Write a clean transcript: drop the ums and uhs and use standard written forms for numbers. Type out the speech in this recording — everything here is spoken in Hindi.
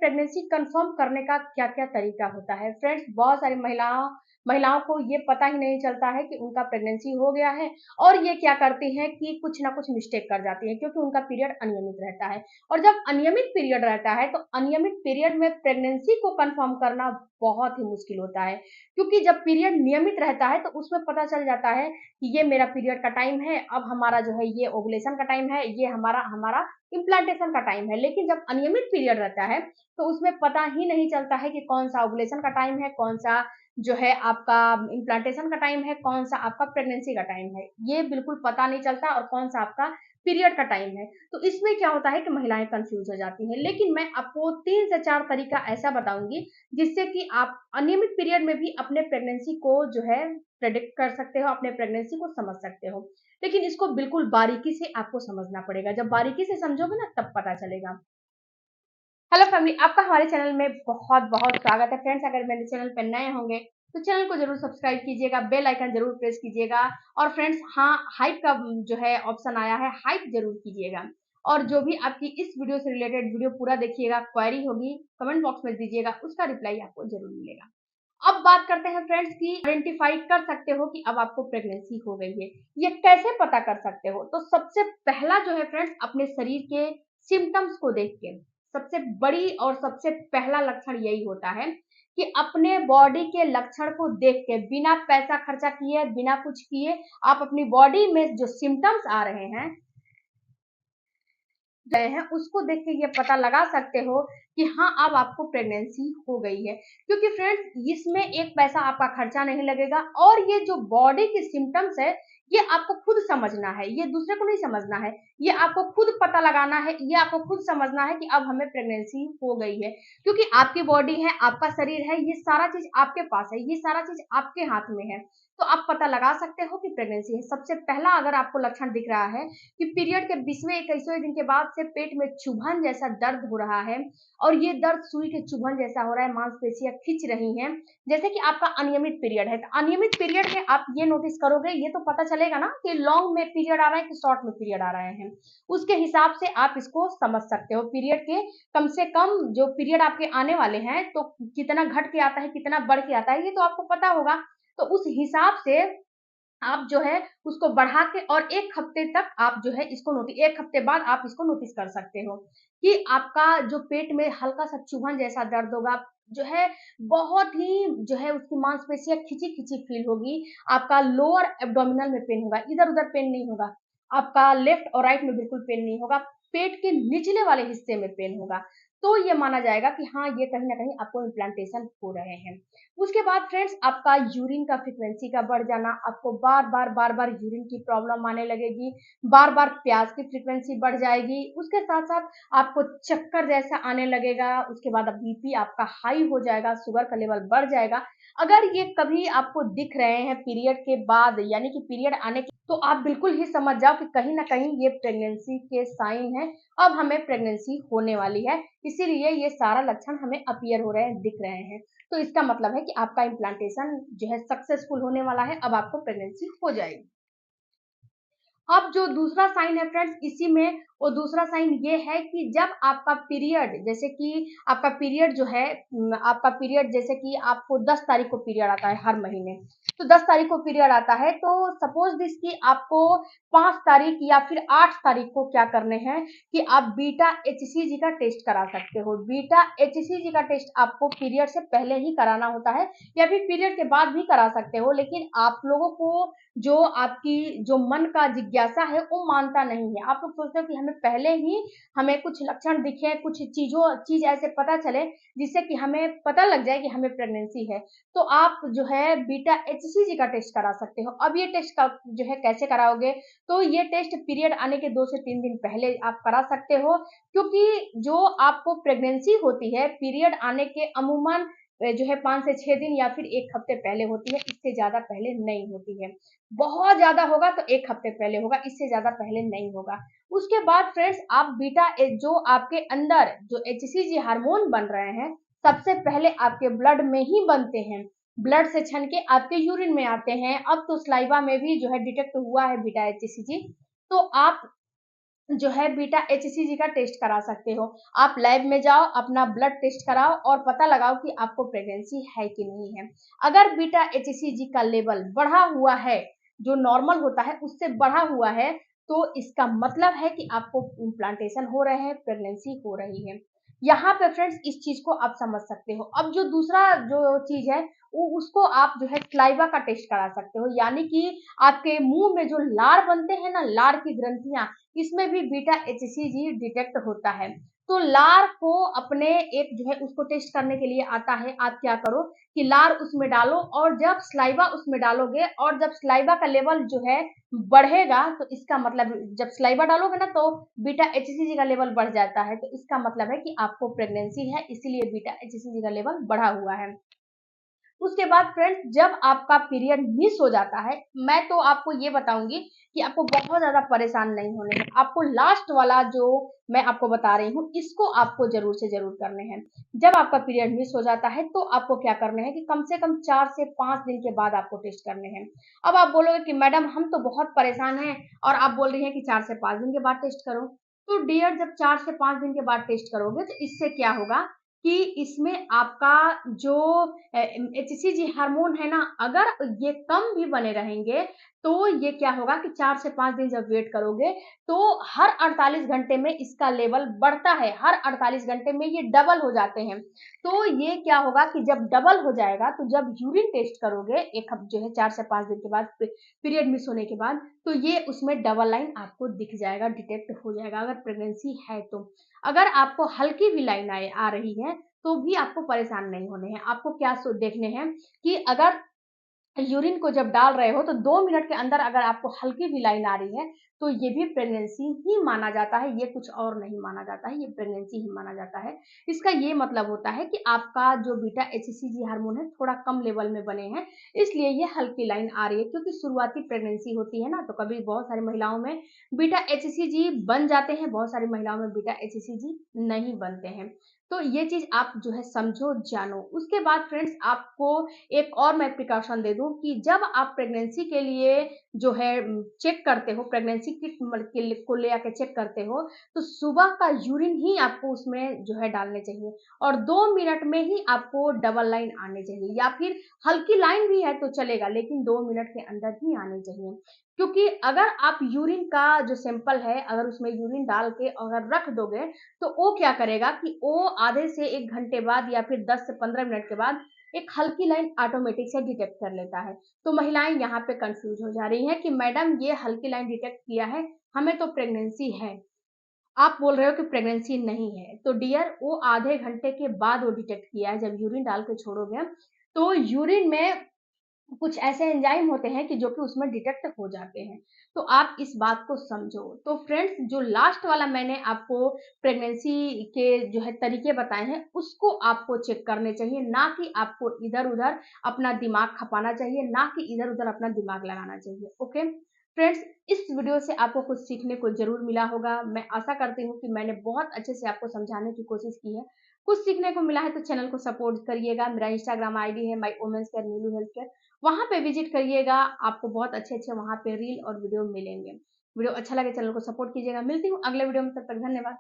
प्रेगनेंसी कंफर्म करने का क्या क्या तरीका होता है। फ्रेंड्स, बहुत सारी महिलाओं को ये पता ही नहीं चलता है कि उनका प्रेगनेंसी हो गया है, और ये क्या करती हैं कि कुछ ना कुछ मिस्टेक कर जाती है, क्योंकि उनका पीरियड अनियमित रहता है। और जब अनियमित पीरियड रहता है तो अनियमित पीरियड में प्रेगनेंसी को कंफर्म करना बहुत ही मुश्किल होता है, क्योंकि जब पीरियड नियमित रहता है तो उसमें पता चल जाता है कि ये मेरा पीरियड का टाइम है, अब हमारा जो है ये ओवुलेशन का टाइम है, ये हमारा हमारा इम्प्लांटेशन का टाइम है। लेकिन जब अनियमित पीरियड रहता है तो उसमें पता ही नहीं चलता है कि कौन सा ओवुलेशन का टाइम है, कौन सा जो है आपका इम्प्लांटेशन का टाइम है, कौन सा आपका प्रेगनेंसी का टाइम है, ये बिल्कुल पता नहीं चलता, और कौन सा आपका पीरियड का टाइम है। तो इसमें क्या होता है कि महिलाएं कंफ्यूज हो जाती हैं। लेकिन मैं आपको 3 से 4 तरीका ऐसा बताऊंगी जिससे कि आप अनियमित पीरियड में भी अपने प्रेगनेंसी को जो है प्रेडिक्ट कर सकते हो, अपने प्रेगनेंसी को समझ सकते हो। लेकिन इसको बिल्कुल बारीकी से आपको समझना पड़ेगा। जब बारीकी से समझोगे ना तब पता चलेगा। हेलो फैमिली, आपका हमारे चैनल में बहुत बहुत स्वागत है। फ्रेंड्स, अगर मेरे चैनल पर नए होंगे तो चैनल को जरूर सब्सक्राइब कीजिएगा, बेल आइकन जरूर प्रेस कीजिएगा। और फ्रेंड्स, हाँ, हाइप का जो है ऑप्शन आया है, हाइप जरूर कीजिएगा। और जो भी आपकी इस वीडियो से रिलेटेड वीडियो पूरा देखिएगा, क्वेरी होगी कमेंट बॉक्स में दीजिएगा, उसका रिप्लाई आपको जरूर मिलेगा। अब बात करते हैं फ्रेंड्स की आइडेंटिफाई कर सकते हो कि अब आपको प्रेगनेंसी हो गई है, ये कैसे पता कर सकते हो। तो सबसे पहला जो है फ्रेंड्स, अपने शरीर के सिम्टम्स को देख के सबसे बड़ी और सबसे पहला लक्षण यही होता है कि अपने बॉडी के लक्षण को देख के, बिना पैसा खर्चा किए, बिना कुछ किए, आप अपनी बॉडी में जो सिम्टम्स आ रहे हैं गए हैं उसको देख के ये पता लगा सकते हो कि हाँ, अब आपको प्रेगनेंसी हो गई है। क्योंकि फ्रेंड्स, इसमें एक पैसा आपका खर्चा नहीं लगेगा, और ये जो बॉडी के सिम्टम्स है ये आपको खुद समझना है, ये दूसरे को नहीं समझना है, ये आपको खुद पता लगाना है, ये आपको खुद समझना है कि अब हमें प्रेगनेंसी हो गई है। क्योंकि आपकी बॉडी है, आपका शरीर है, ये सारा चीज आपके पास है, ये सारा चीज आपके हाथ में है। तो आप पता लगा सकते हो कि प्रेगनेंसी है। सबसे पहला अगर आपको लक्षण दिख रहा है कि पीरियड के 20वें 21वें दिन के बाद से पेट में चुभन जैसा दर्द हो रहा है, और ये दर्द सुई के चुभन जैसा हो रहा है, मांसपेशियां खिंच रही हैं, जैसे कि आपका अनियमित पीरियड है। तो अनियमित पीरियड में आप ये नोटिस करोगे, ये तो पता चलेगा ना कि लॉन्ग में पीरियड आ रहा है कि शॉर्ट में पीरियड आ रहे हैं। उसके हिसाब से आप इसको समझ सकते हो। पीरियड के कम से कम जो पीरियड आपके आने वाले हैं तो कितना घट के आता है, कितना बढ़ के आता है, ये तो आपको पता होगा। तो उस हिसाब से आप जो है उसको बढ़ा के, और 1 हफ्ते तक आप जो है इसको नोटिस, 1 हफ्ते बाद आप इसको नोटिस कर सकते हो कि आपका जो पेट में हल्का सा चुभन जैसा दर्द होगा, जो है बहुत ही जो है उसकी मांसपेशियां खिंची खिंची फील होगी। आपका लोअर एब्डोमिनल में पेन होगा, इधर उधर पेन नहीं होगा, आपका लेफ्ट और राइट में बिल्कुल पेन नहीं होगा, पेट के निचले वाले हिस्से में पेन होगा। तो ये माना जाएगा कि हाँ, ये कहीं ना कहीं आपको इम्प्लांटेशन हो रहे हैं। उसके बाद फ्रेंड्स, आपका यूरिन का फ्रीक्वेंसी का बढ़ जाना, आपको बार बार यूरिन की प्रॉब्लम आने लगेगी, बार बार प्याज की फ्रीक्वेंसी बढ़ जाएगी, उसके साथ साथ आपको चक्कर जैसा आने लगेगा, उसके बाद बीपी आपका हाई हो जाएगा, शुगर का लेवल बढ़ जाएगा। अगर ये कभी आपको दिख रहे हैं पीरियड के बाद, यानी कि पीरियड आने के, तो आप बिल्कुल ही समझ जाओ कि कहीं ना कहीं ये प्रेगनेंसी के साइन है, अब हमें प्रेगनेंसी होने वाली है। इसीलिए ये सारा लक्षण हमें अपीयर हो रहे हैं, दिख रहे हैं। तो इसका मतलब है कि आपका इम्प्लांटेशन जो है सक्सेसफुल होने वाला है, अब आपको प्रेगनेंसी हो जाएगी। अब जो दूसरा साइन है फ्रेंड्स, इसी में वो दूसरा साइन ये है कि जब आपका पीरियड, जैसे कि आपका पीरियड जो है, आपका पीरियड जैसे कि आपको 10 तारीख को पीरियड आता है हर महीने, तो 10 तारीख को पीरियड आता है, तो सपोज दिस कि आपको 5 तारीख या फिर 8 तारीख को क्या करने हैं कि आप बीटा एचसीजी का टेस्ट करा सकते हो। बीटा एचसीजी का टेस्ट आपको पीरियड से पहले ही कराना होता है, या फिर पीरियड के बाद भी करा सकते हो। लेकिन आप लोगों को जो आपकी जो मन का जिज्ञासा है वो मानता नहीं है। आप लोग सोचते हो कि हमें पहले ही हमें कुछ लक्षण दिखे, कुछ चीज ऐसे पता चले जिससे कि हमें पता लग जाए कि हमें प्रेगनेंसी है, तो आप जो है बीटा एचसीजी का टेस्ट करा सकते हो। अब ये टेस्ट का जो है कैसे कराओगे, तो ये टेस्ट पीरियड आने के 2 से 3 दिन पहले आप करा सकते हो, क्योंकि जो आपको प्रेगनेंसी होती है पीरियड आने के अमूमन जो है 5 से 6 दिन या फिर 1 हफ्ते पहले होती है, इससे ज्यादा पहले नहीं होती है। बहुत ज्यादा होगा तो 1 हफ्ते पहले होगा, इससे ज्यादा पहले नहीं होगा। उसके बाद फ्रेंड्स, आप बीटा जो आपके अंदर जो एचसीजी हार्मोन बन रहे हैं, सबसे पहले आपके ब्लड में ही बनते हैं, ब्लड से छन के आपके यूरिन में आते हैं। अब तो सलाइवा में भी जो है डिटेक्ट हुआ है बीटा एचसीजी। तो आप जो है बीटा एचसीजी का टेस्ट करा सकते हो। आप लैब में जाओ, अपना ब्लड टेस्ट कराओ और पता लगाओ कि आपको प्रेगनेंसी है कि नहीं है। अगर बीटा एचसीजी का लेवल बढ़ा हुआ है, जो नॉर्मल होता है उससे बढ़ा हुआ है, तो इसका मतलब है कि आपको इम्प्लांटेशन हो रहे हैं, प्रेगनेंसी हो रही है। यहाँ पे फ्रेंड्स इस चीज को आप समझ सकते हो। अब जो दूसरा जो चीज है वो उसको आप जो है स्लाइवा का टेस्ट करा सकते हो, यानी कि आपके मुंह में जो लार बनते हैं ना, लार की ग्रंथियां, इसमें भी बीटा एचसीजी डिटेक्ट होता है। तो लार को अपने एक जो है उसको टेस्ट करने के लिए आता है। आप क्या करो कि लार उसमें डालो और जब स्लाइवा उसमें डालोगे और जब स्लाइवा का लेवल जो है बढ़ेगा, तो इसका मतलब जब स्लाइवा डालोगे ना तो बीटा एचसीजी का लेवल बढ़ जाता है, तो इसका मतलब है कि आपको प्रेगनेंसी है, इसीलिए बीटा एचसीजी का लेवल बढ़ा हुआ है। उसके बाद फ्रेंड्स जब आपका पीरियड मिस हो जाता है, मैं तो आपको ये बताऊंगी कि आपको बहुत ज्यादा परेशान नहीं होने हैं। आपको लास्ट वाला जो मैं आपको बता रही हूँ इसको आपको जरूर से जरूर करने हैं। जब आपका पीरियड मिस हो जाता है तो आपको क्या करना है कि कम से कम 4 से 5 दिन के बाद आपको टेस्ट करने हैं। अब आप बोलोगे कि मैडम हम तो बहुत परेशान हैं और आप बोल रही हैं कि 4 से 5 दिन के बाद टेस्ट करो। तो डियर जब 4 से 5 दिन के बाद टेस्ट करोगे तो इससे क्या होगा कि इसमें आपका जो एचसीजी हार्मोन है ना, अगर ये कम भी बने रहेंगे तो ये क्या होगा कि 4 से 5 दिन जब वेट करोगे तो हर 48 घंटे में इसका लेवल बढ़ता है, हर 48 घंटे में ये डबल हो जाते हैं। तो ये क्या होगा कि जब डबल हो जाएगा तो जब यूरिन टेस्ट करोगे एक जो है 4 से 5 दिन के बाद पीरियड मिस होने के बाद, तो ये उसमें डबल लाइन आपको दिख जाएगा, डिटेक्ट हो जाएगा अगर प्रेगनेंसी है तो। अगर आपको हल्की भी लाइन आ रही है तो भी आपको परेशान नहीं होने हैं। आपको क्या देखने हैं कि अगर यूरिन को जब डाल रहे हो तो 2 मिनट के अंदर अगर आपको हल्की भी लाइन आ रही है तो ये भी प्रेगनेंसी ही माना जाता है, ये कुछ और नहीं माना जाता है, ये प्रेगनेंसी ही माना जाता है। इसका ये मतलब होता है कि आपका जो बीटा एचसीजी हार्मोन है थोड़ा कम लेवल में बने हैं, इसलिए ये हल्की लाइन आ रही है। क्योंकि शुरुआती प्रेगनेंसी होती है ना, तो कभी बहुत सारी महिलाओं में बीटा एचसीजी बन जाते हैं, बहुत सारी महिलाओं में बीटा एचसीजी नहीं बनते हैं। तो ये चीज आप जो है समझो, जानो। उसके बाद फ्रेंड्स आपको एक और मैं प्रिकॉशन दे दूं कि जब आप प्रेगनेंसी के लिए जो है चेक करते हो, प्रेगनेंसी किट को ले आके चेक करते हो, तो सुबह का यूरिन ही आपको उसमें जो है डालने चाहिए और 2 मिनट में ही आपको डबल लाइन आने चाहिए, या फिर हल्की लाइन भी है तो चलेगा लेकिन 2 मिनट के अंदर ही आने चाहिए। क्योंकि अगर आप यूरिन का जो सैंपल है अगर उसमें यूरिन डाल के अगर रख दोगे तो वो क्या करेगा कि वो आधे से 1 घंटे बाद या फिर 10 से 15 मिनट के बाद एक हल्की लाइन ऑटोमेटिक से डिटेक्ट कर लेता है। तो महिलाएं यहाँ पे कंफ्यूज हो जा रही हैं कि मैडम ये हल्की लाइन डिटेक्ट किया है, हमें तो प्रेगनेंसी है, आप बोल रहे हो कि प्रेगनेंसी नहीं है। तो डियर वो आधे घंटे के बाद वो डिटेक्ट किया है, जब यूरिन डाल के छोड़ोगे तो यूरिन में कुछ ऐसे एंजाइम होते हैं कि जो कि उसमें डिटेक्ट हो जाते हैं। तो आप इस बात को समझो। तो फ्रेंड्स जो लास्ट वाला मैंने आपको प्रेगनेंसी के जो है तरीके बताए हैं उसको आपको चेक करने चाहिए, ना कि आपको इधर उधर अपना दिमाग खपाना चाहिए, ना कि इधर उधर अपना दिमाग लगाना चाहिए। ओके फ्रेंड्स, इस वीडियो से आपको कुछ सीखने को जरूर मिला होगा। मैं आशा करती हूँ कि मैंने बहुत अच्छे से आपको समझाने की कोशिश की है। कुछ सीखने को मिला है तो चैनल को सपोर्ट करिएगा। मेरा इंस्टाग्राम आईडी है माई वुमेन्स केयर नीलू हेल्थ केयर, वहां पे विजिट करिएगा। आपको बहुत अच्छे अच्छे वहां पे रील और वीडियो मिलेंगे। वीडियो अच्छा लगे चैनल को सपोर्ट कीजिएगा। मिलती हूँ अगले वीडियो में, तब तक धन्यवाद।